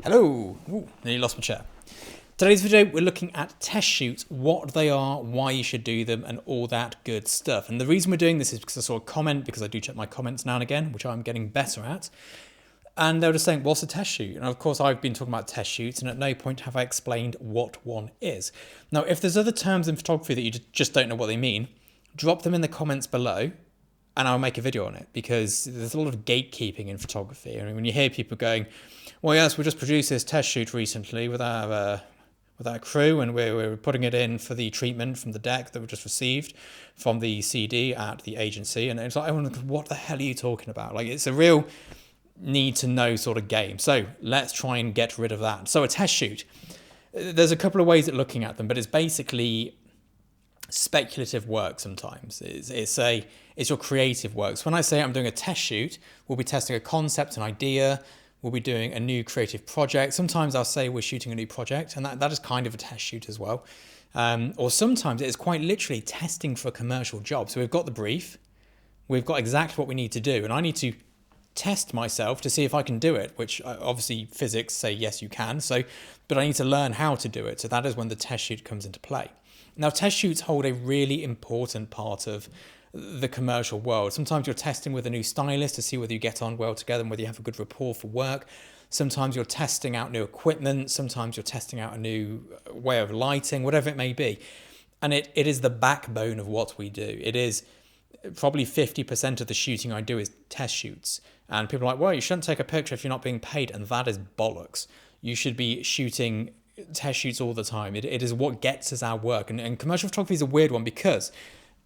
Hello! Ooh, nearly lost my chair. Today's video, we're looking at test shoots, what they are, why you should do them, and all that good stuff. And the reason we're doing this is because I saw a comment, because I do check my comments now and again, which I'm getting better at. And they were just saying, what's a test shoot? And of course, I've been talking about test shoots, and at no point have I explained what one is. Now, if there's other terms in photography that you just don't know what they mean, drop them in the comments below, and I'll make a video on it, because there's a lot of gatekeeping in photography. I mean, when you hear people going, well, yes, we just produced this test shoot recently with our crew, and we're putting it in for the treatment from the deck that we just received from the CD at the agency. And it's like, what the hell are you talking about? Like, it's a real need to know sort of game. So let's try and get rid of that. So a test shoot, there's a couple of ways of looking at them, but it's basically speculative work sometimes. It's your creative work. So when I say I'm doing a test shoot, we'll be testing a concept, an idea, we'll be doing a new creative project. Sometimes I'll say we're shooting a new project, and that is kind of a test shoot as well. Or sometimes it's quite literally testing for a commercial job. So we've got the brief, we've got exactly what we need to do, and I need to test myself to see if I can do it, which obviously physics say yes you can, but I need to learn how to do it. So that is when the test shoot comes into play. Now, test shoots hold a really important part of the commercial world. Sometimes you're testing with a new stylist to see whether you get on well together and whether you have a good rapport for work. Sometimes you're testing out new equipment. Sometimes you're testing out a new way of lighting, whatever it may be. And it is the backbone of what we do. It is probably 50% of the shooting I do is test shoots. And people are like, well, you shouldn't take a picture if you're not being paid. And that is bollocks. You should be shooting test shoots all the time. It is what gets us our work. And commercial photography is a weird one, because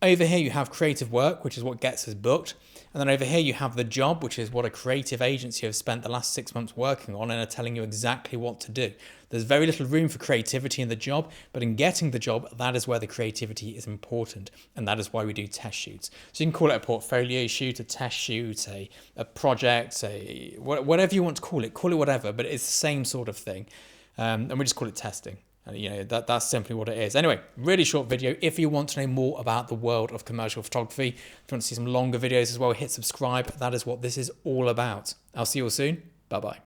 over here you have creative work, which is what gets us booked. And then over here you have the job, which is what a creative agency have spent the last 6 months working on and are telling you exactly what to do. There's very little room for creativity in the job, but in getting the job, that is where the creativity is important. And that is why we do test shoots. So you can call it a portfolio shoot, a test shoot, a project, whatever you want to call it whatever, but it's the same sort of thing. And we just call it testing. And that's simply what it is. Anyway, really short video. If you want to know more about the world of commercial photography, if you want to see some longer videos as well, hit subscribe. That is what this is all about. I'll see you all soon. Bye-bye.